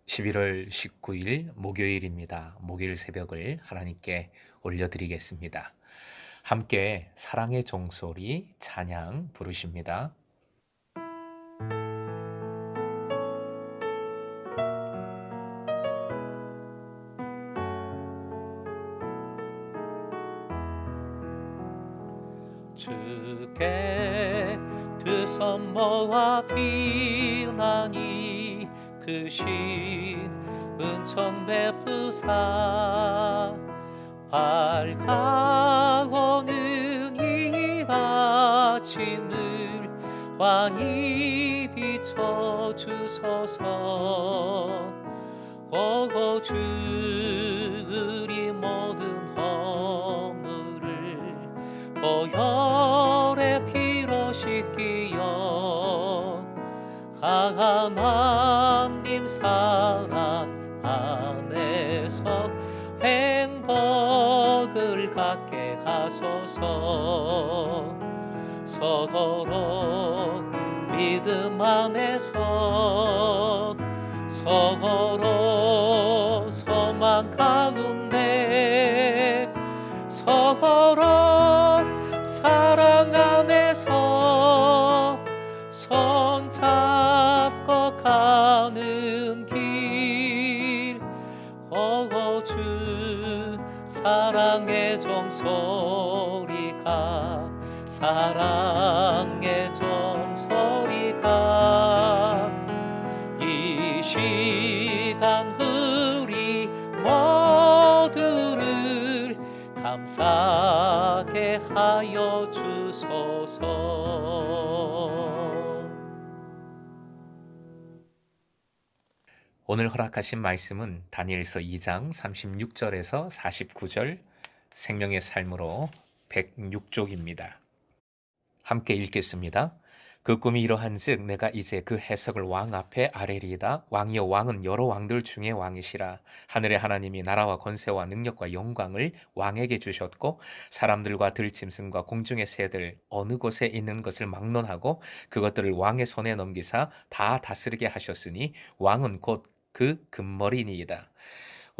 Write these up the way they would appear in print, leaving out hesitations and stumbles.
11월 19일 목요일입니다. 목요일 새벽을 하나님께 올려드리겠습니다. 함께 사랑의 종소리 찬양 부르십니다. 주께 두 손 모아 비나니 그 신 은총 베푸사 밝아오는 이 아침을 환히 비춰주소서. 오고 주리 모든 허물을 보혈의 피로 씻기어 하나님 사랑 안에서 행복을 갖게 하소서. 서로 믿음 안에서 서로 소망 가운데 서로 사랑 안에서 손잡고 가는 길. 주 사랑의 종소리가 사랑의 종소리가 이 시간 우리 모두를 감사하게 하여 주소서. 오늘 허락하신 말씀은 다니엘서 2장 36절에서 49절 생명의 삶으로 106쪽입니다. 함께 읽겠습니다. 그 꿈이 이러한즉 내가 이제 그 해석을 왕 앞에 아뢰리이다. 왕이여 왕은 여러 왕들 중에 왕이시라. 하늘의 하나님이 나라와 권세와 능력과 영광을 왕에게 주셨고 사람들과 들짐승과 공중의 새들 어느 곳에 있는 것을 막론하고 그것들을 왕의 손에 넘기사 다 다스리게 하셨으니 왕은 곧 그 금머리니이다.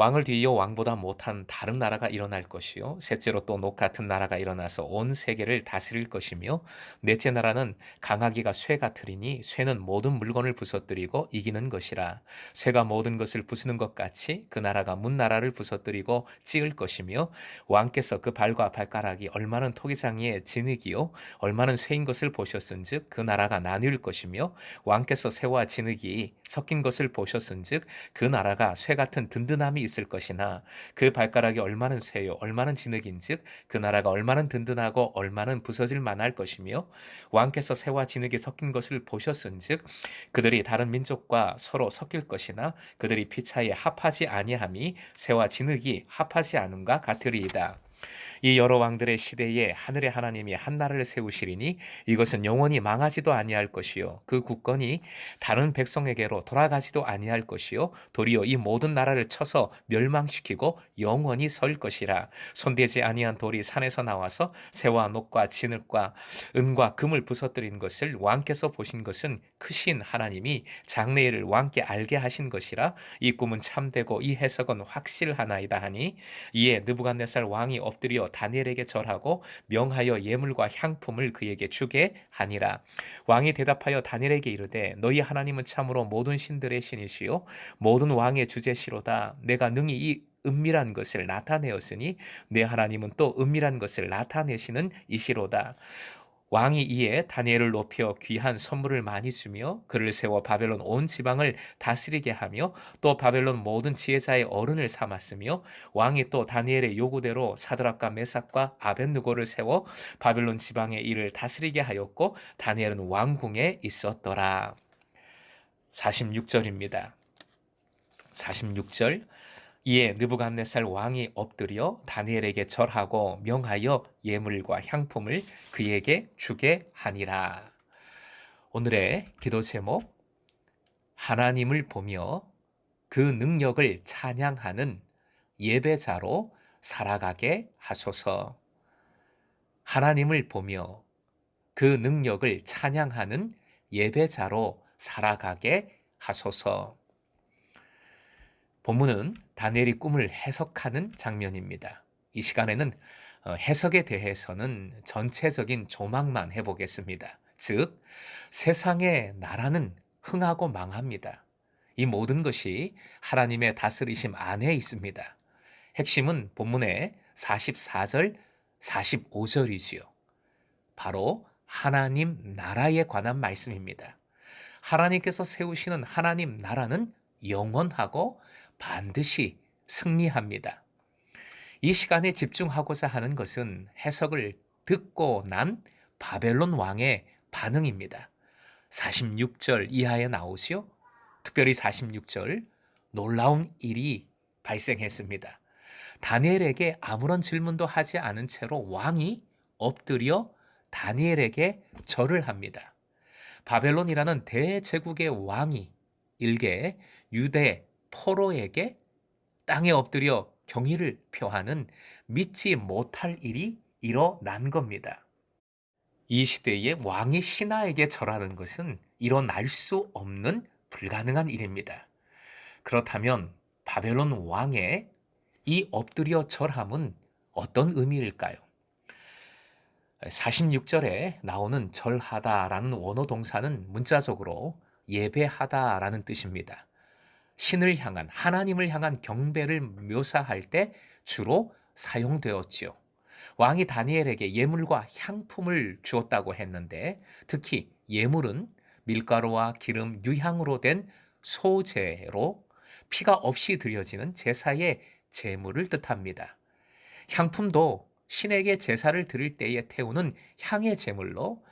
왕을 뒤이어 왕보다 못한 다른 나라가 일어날 것이요 셋째로 또 녹 같은 나라가 일어나서 온 세계를 다스릴 것이며 넷째 나라는 강하기가 쇠 같으리니 쇠는 모든 물건을 부서뜨리고 이기는 것이라. 쇠가 모든 것을 부수는 것 같이 그 나라가 문 나라를 부서뜨리고 찍을 것이며 왕께서 그 발과 발가락이 얼마는 토기장이의 진흙이요 얼마는 쇠인 것을 보셨은즉 그 나라가 나뉠 것이며 왕께서 쇠와 진흙이 섞인 것을 보셨은즉 그 나라가 쇠 같은 든든함이 있을 것이나 그 발가락이 얼마는 쇠요 얼마는 진흙인즉 그 나라가 얼마는 든든하고 얼마는 부서질 만할 것이며 왕께서 쇠와 진흙이 섞인 것을 보셨은즉 그들이 다른 민족과 서로 섞일 것이나 그들이 피차에 합하지 아니함이 쇠와 진흙이 합하지 않음과 같으리이다. 이 여러 왕들의 시대에 하늘의 하나님이 한 나라를 세우시리니 이것은 영원히 망하지도 아니할 것이요 그 국권이 다른 백성에게로 돌아가지도 아니할 것이요 도리어 이 모든 나라를 쳐서 멸망시키고 영원히 설 것이라. 손대지 아니한 돌이 산에서 나와서 새와 녹과 진흙과 은과 금을 부서뜨린 것을 왕께서 보신 것은 크신 하나님이 장래일을 왕께 알게 하신 것이라. 이 꿈은 참되고 이 해석은 확실하나이다 하니 이에 느부갓네살 왕이 엎드려 다니엘에게 절하고 명하여 예물과 향품을 그에게 주게 하니라. 왕이 대답하여 다니엘에게 이르되 너희 하나님은 참으로 모든 신들의 신이시요 모든 왕의 주제시로다. 내가 능히 이 은밀한 것을 나타내었으니 내 하나님은 또 은밀한 것을 나타내시는 이시로다. 왕이 이에 다니엘을 높여 귀한 선물을 많이 주며 그를 세워 바벨론 온 지방을 다스리게 하며 또 바벨론 모든 지혜자의 어른을 삼았으며 왕이 또 다니엘의 요구대로 사드락과 메삭과 아벳느고를 세워 바벨론 지방의 일을 다스리게 하였고 다니엘은 왕궁에 있었더라. 46절입니다. 46절 이에 느부갓네살 왕이 엎드려 다니엘에게 절하고 명하여 예물과 향품을 그에게 주게 하니라. 오늘의 기도 제목 하나님을 보며 그 능력을 찬양하는 예배자로 살아가게 하소서. 하나님을 보며 그 능력을 찬양하는 예배자로 살아가게 하소서. 본문은 다니엘이 꿈을 해석하는 장면입니다. 이 시간에는 해석에 대해서는 전체적인 조망만 해보겠습니다. 즉, 세상의 나라는 흥하고 망합니다. 이 모든 것이 하나님의 다스리심 안에 있습니다. 핵심은 본문의 44절, 45절이지요. 바로 하나님 나라에 관한 말씀입니다. 하나님께서 세우시는 하나님 나라는 영원하고 반드시 승리합니다. 이 시간에 집중하고자 하는 것은 해석을 듣고 난 바벨론 왕의 반응입니다. 46절 이하에 나오지요. 특별히 46절, 놀라운 일이 발생했습니다. 다니엘에게 아무런 질문도 하지 않은 채로 왕이 엎드려 다니엘에게 절을 합니다. 바벨론이라는 대제국의 왕이 일개 유대 포로에게 땅에 엎드려 경의를 표하는 믿지 못할 일이 일어난 겁니다. 이 시대에 왕이 신하에게 절하는 것은 일어날 수 없는 불가능한 일입니다. 그렇다면 바벨론 왕의 이 엎드려 절함은 어떤 의미일까요? 46절에 나오는 절하다라는 원어 동사는 문자적으로 예배하다라는 뜻입니다. 신을 향한, 하나님을 향한 경배를 묘사할 때 주로 사용되었지요. 왕이 다니엘에게 예물과 향품을 주었다고 했는데, 특히 예물은 밀가루와 기름, 유향으로 된 소제로 피가 없이 드려지는 제사의 제물을 뜻합니다. 향품도 신에게 제사를 드릴 때에 태우는 향의 제물로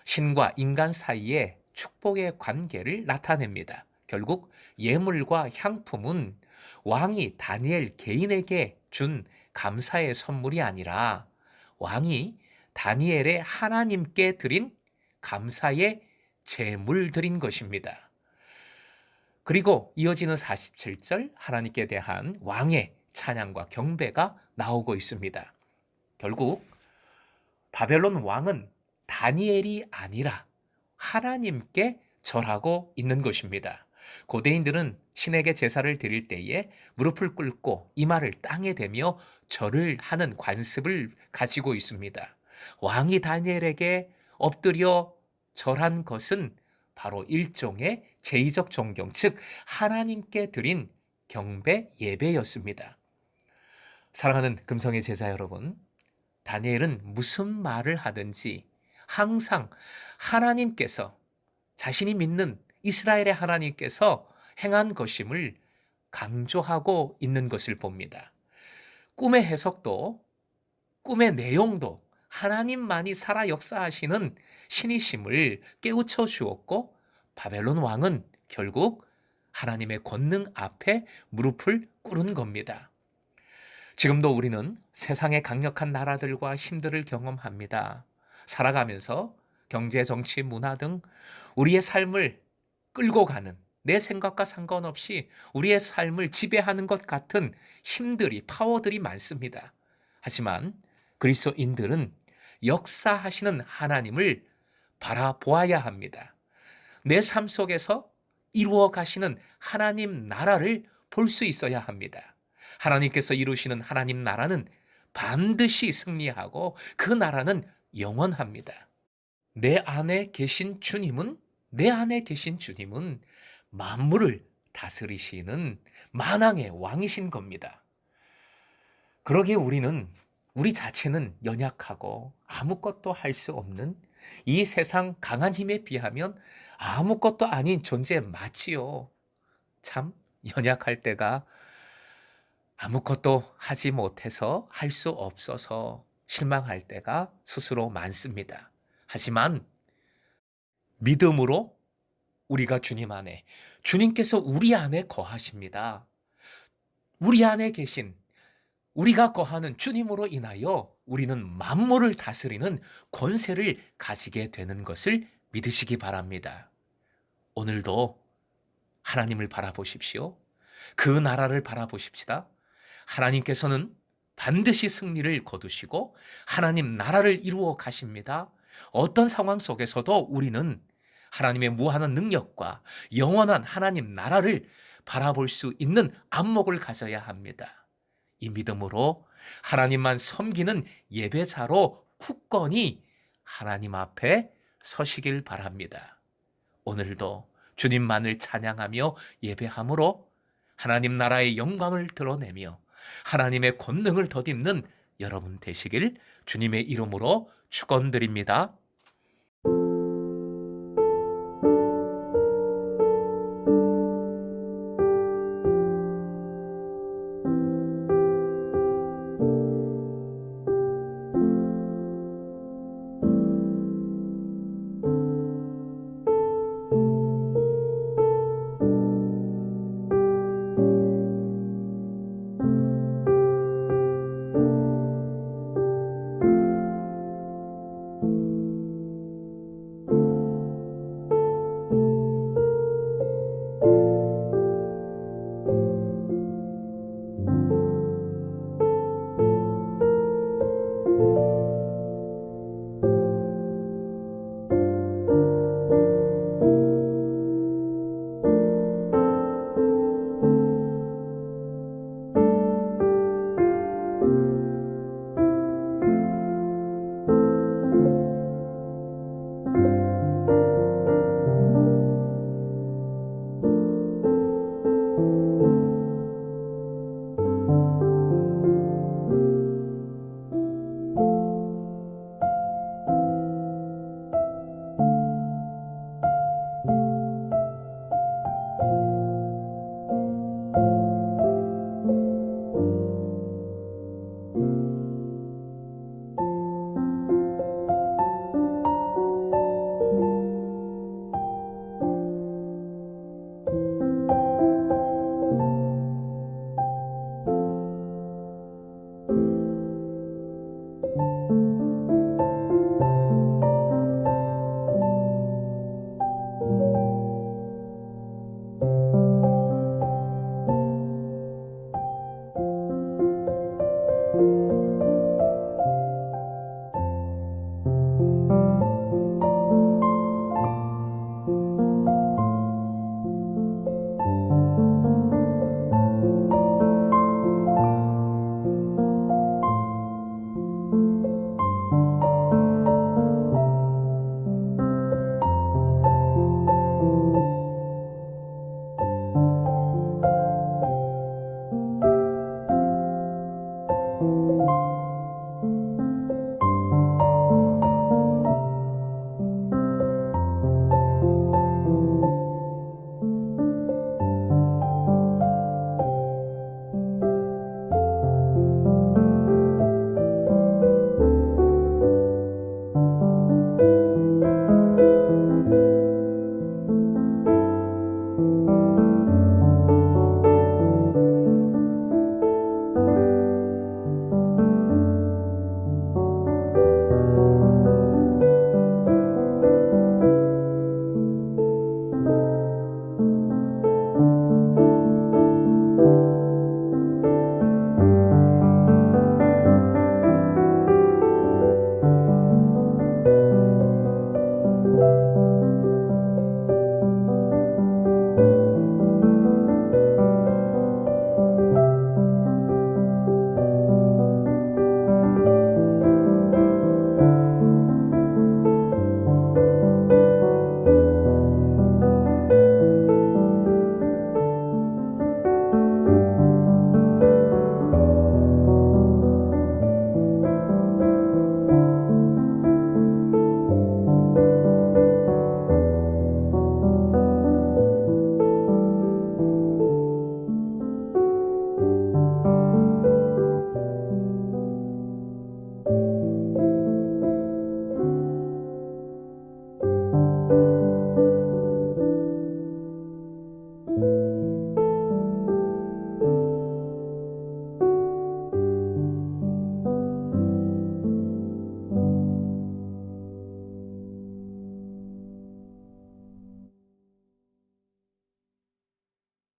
신과 인간 사이의 축복의 관계를 나타냅니다. 결국 예물과 향품은 왕이 다니엘 개인에게 준 감사의 선물이 아니라 왕이 다니엘의 하나님께 드린 감사의 제물들인 것입니다. 그리고 이어지는 47절, 하나님께 대한 왕의 찬양과 경배가 나오고 있습니다. 결국 바벨론 왕은 다니엘이 아니라 하나님께 절하고 있는 것입니다. 고대인들은 신에게 제사를 드릴 때에 무릎을 꿇고 이마를 땅에 대며 절을 하는 관습을 가지고 있습니다. 왕이 다니엘에게 엎드려 절한 것은 바로 일종의 제의적 존경, 즉 하나님께 드린 경배 예배였습니다. 사랑하는 금성의 제자 여러분, 다니엘은 무슨 말을 하든지 항상 하나님께서, 자신이 믿는 이스라엘의 하나님께서 행한 것임을 강조하고 있는 것을 봅니다. 꿈의 해석도, 꿈의 내용도 하나님만이 살아 역사하시는 신이심을 깨우쳐 주었고, 바벨론 왕은 결국 하나님의 권능 앞에 무릎을 꿇은 겁니다. 지금도 우리는 세상의 강력한 나라들과 힘들을 경험합니다. 살아가면서 경제, 정치, 문화 등 우리의 삶을 끌고 가는, 내 생각과 상관없이 우리의 삶을 지배하는 것 같은 힘들이, 파워들이 많습니다. 하지만 그리스도인들은 역사하시는 하나님을 바라보아야 합니다. 내 삶 속에서 이루어 가시는 하나님 나라를 볼 수 있어야 합니다. 하나님께서 이루시는 하나님 나라는 반드시 승리하고 그 나라는 영원합니다. 내 안에 계신 주님은 만물을 다스리시는 만왕의 왕이신 겁니다. 그러기에 우리 자체는 연약하고 아무것도 할 수 없는 이 세상 강한 힘에 비하면 아무것도 아닌 존재 맞지요. 참 연약할 때가, 아무것도 하지 못해서, 할 수 없어서 실망할 때가 스스로 많습니다. 하지만 믿음으로 우리가 주님 안에, 주님께서 우리 안에 거하십니다. 우리 안에 계신, 우리가 거하는 주님으로 인하여 우리는 만물을 다스리는 권세를 가지게 되는 것을 믿으시기 바랍니다. 오늘도 하나님을 바라보십시오. 그 나라를 바라보십시다. 하나님께서는 반드시 승리를 거두시고 하나님 나라를 이루어 가십니다. 어떤 상황 속에서도 우리는 하나님의 무한한 능력과 영원한 하나님 나라를 바라볼 수 있는 안목을 가져야 합니다. 이 믿음으로 하나님만 섬기는 예배자로 굳건히 하나님 앞에 서시길 바랍니다. 오늘도 주님만을 찬양하며 예배함으로 하나님 나라의 영광을 드러내며 하나님의 권능을 덧입는 여러분 되시길 주님의 이름으로 축원드립니다.